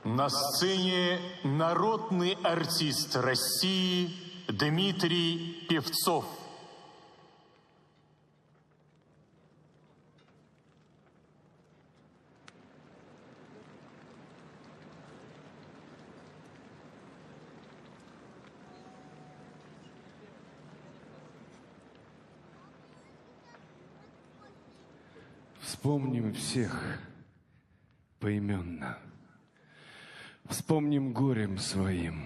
На сцене народный артист России Дмитрий Певцов. Вспомним всех поименно. Вспомним горем своим.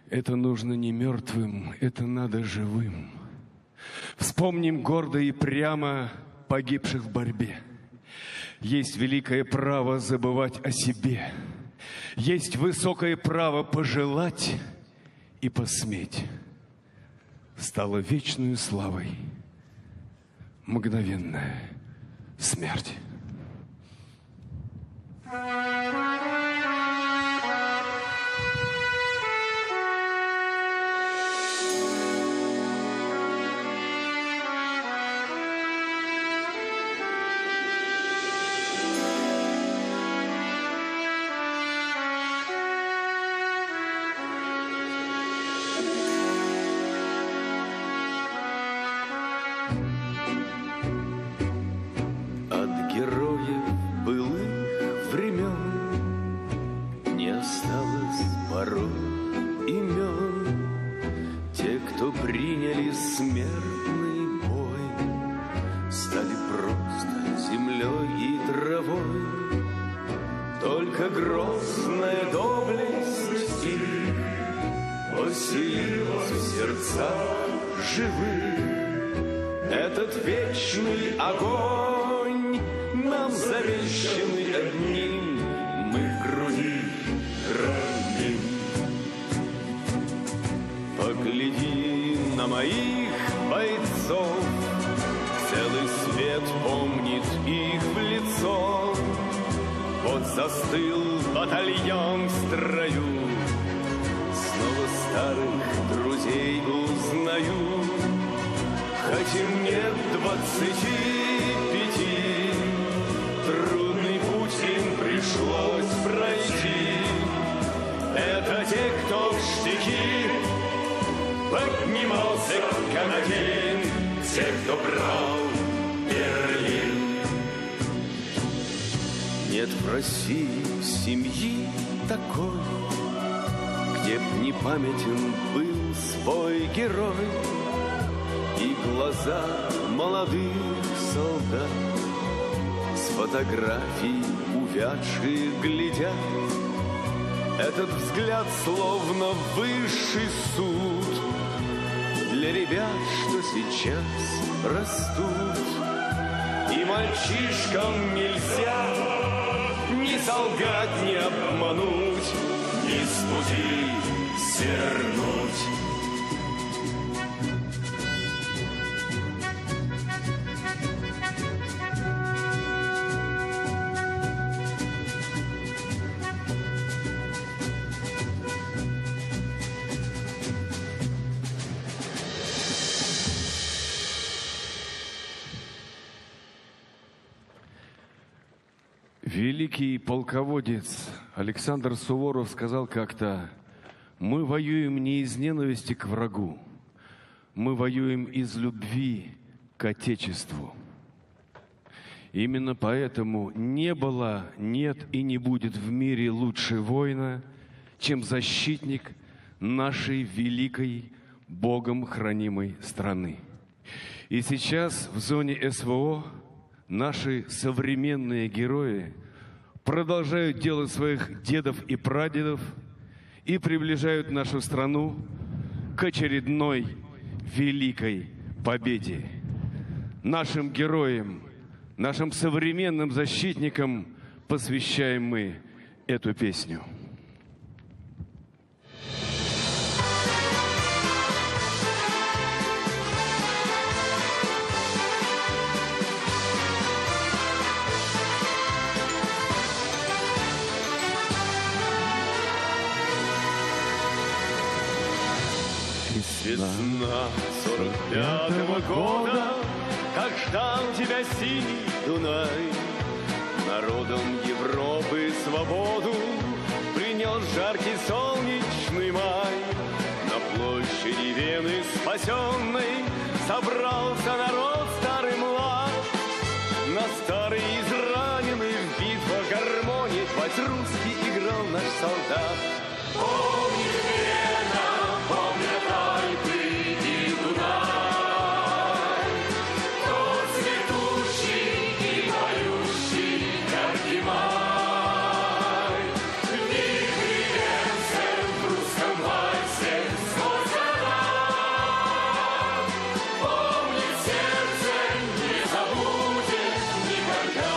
Это нужно не мертвым, это надо живым. Вспомним гордо и прямо погибших в борьбе. Есть великое право забывать о себе. Есть высокое право пожелать и посметь. Стала вечную славой мгновенная смерть. Застыл батальон в строю, снова старых друзей узнаю. Хоть им нет 25, трудный путь им пришлось пройти. Это те, кто в штыки поднимался как один, те, кто брал Берлин. Нет в России семьи такой, где б не памятен был свой герой. И глаза молодых солдат с фотографий увядших глядят. Этот взгляд словно высший суд для ребят, что сейчас растут. И мальчишкам нельзя ни солгать, ни обмануть, ни с пути свернуть. Великий полководец Александр Суворов сказал как-то: «Мы воюем не из ненависти к врагу, мы воюем из любви к Отечеству». Именно поэтому не было, нет и не будет в мире лучше воина, чем защитник нашей великой, Богом хранимой страны. И сейчас в зоне СВО наши современные герои продолжают дело своих дедов и прадедов и приближают нашу страну к очередной великой победе. Нашим героям, нашим современным защитникам посвящаем мы эту песню. Весна 45-го года, как ждал тебя синий Дунай, народом Европы свободу тот жаркий солнечный май. На площади Вены спасенной собрался народ старый млад. На старый израненный в битвах гармонии хоть русский играл наш солдат. Помнит Вена, помнят Альпы и Дунай, тот цветущий и поющий яркий май. Вихри венцем в русском вальсе сквозь года. Помнит сердце, не забудешь никогда.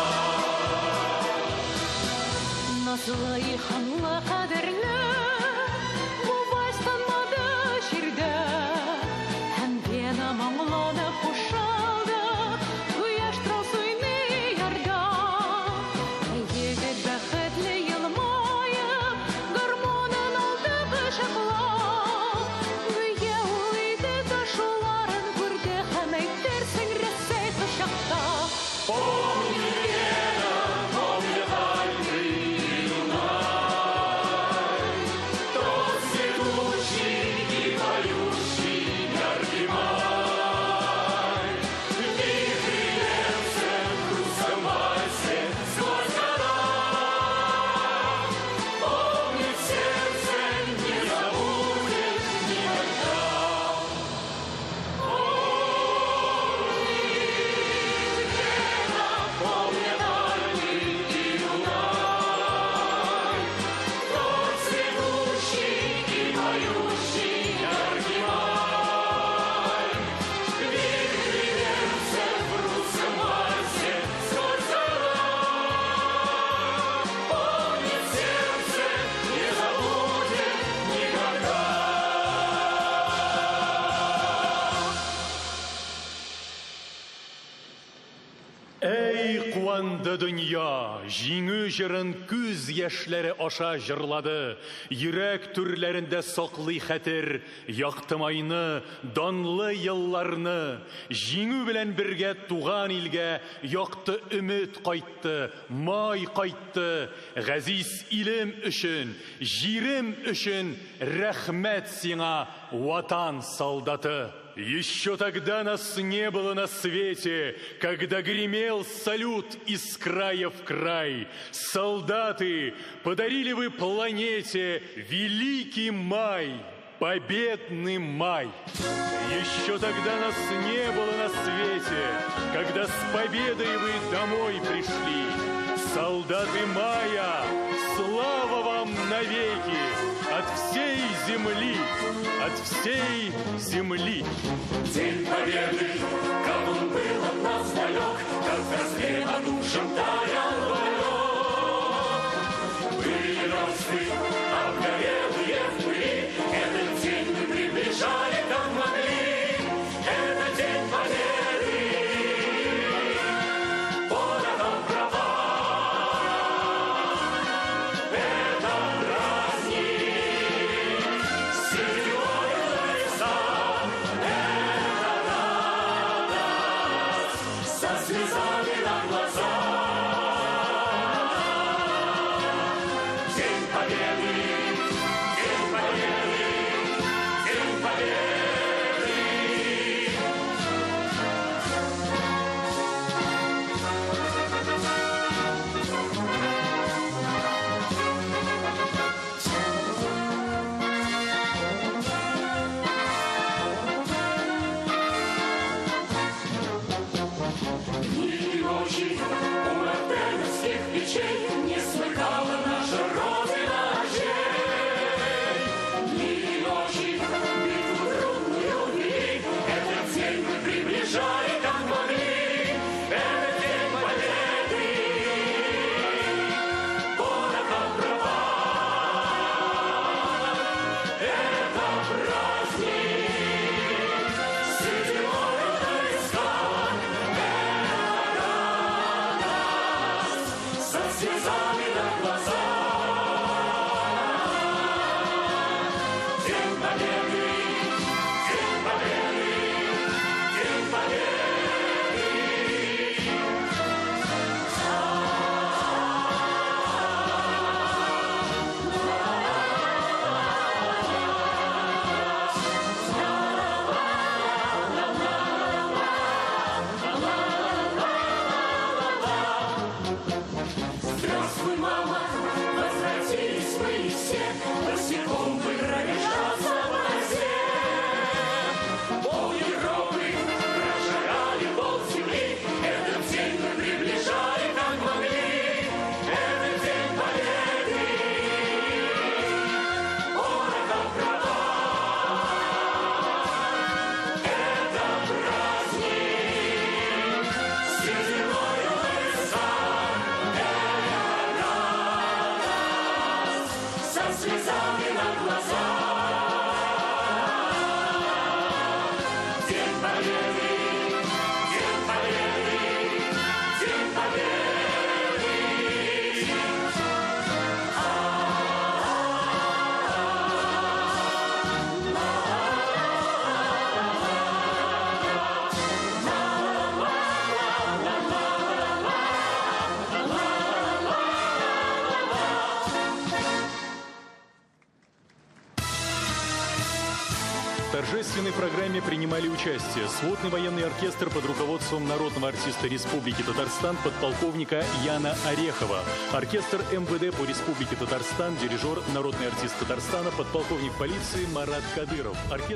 Назлы ханла кадерле, бу баштанмады жерде. Һәм Вена моңланы кушалды, кояш трасыйны ярда. Егет бәхетле елмаеп, гармонын алды кочаклап. Гүя ул иде ташуларын күрде, һәм әйтерсең Рәсәй кочакта. Помнит Вена, помнят Альпы и Дунай, тот цветущий и поющий яркий май. Вихри венцем в русском вальсе сквозь года. Помнит сердце, не забудет никогда. Помнят Альпы и Дунай, тот цветущий и поющий яркий май. Вихри венцем в русском вальсе сквозь года. Помнит сердце, не забудет никогда. Эй, куанды дөнья, җиңү җырын күз яшьләре аша җырлады. Йөрәк түрләрендә саклый хәтер, якты майны, данлы елларны. Җиңү белән бергә туган илгә якты өмет кайтты, май кайтты. Газиз илем өчен, җирем өчен рәхмәт сиңа, ватан солдаты. Еще тогда нас не было на свете, когда гремел салют из края в край. Солдаты, подарили вы планете великий май, победный май. Еще тогда нас не было на свете, когда с победой вы домой пришли. Солдаты мая, слава вам навеки от всей земли, от всей земли. День Победы, как он был от нас далек, как в рассвета душам таял далек. Были версты, обгорелые в пыли, этот день мы приближали, как могли. Это день Победы, податом права. Это праздник, седьмой леса. Со слезами на глазах. День Победы, День Победы, День Победы. Дни и ночи у мартеновских печей не смыкала наша Родина очей. Дни и ночи битву трудную вели, этот день мы приближали, как могли. Это день Победы, податом права. Это праздник, седьмой войска. Со слезами на глазах. День Победы, День Победы, День Победы. торжественной программе принимали участие сводный военный оркестр под руководством народного артиста Республики Татарстан подполковника Яна Орехова, оркестр МВД по Республике Татарстан, дирижер, народный артист Татарстана, подполковник полиции Марат Кадыров, оркестр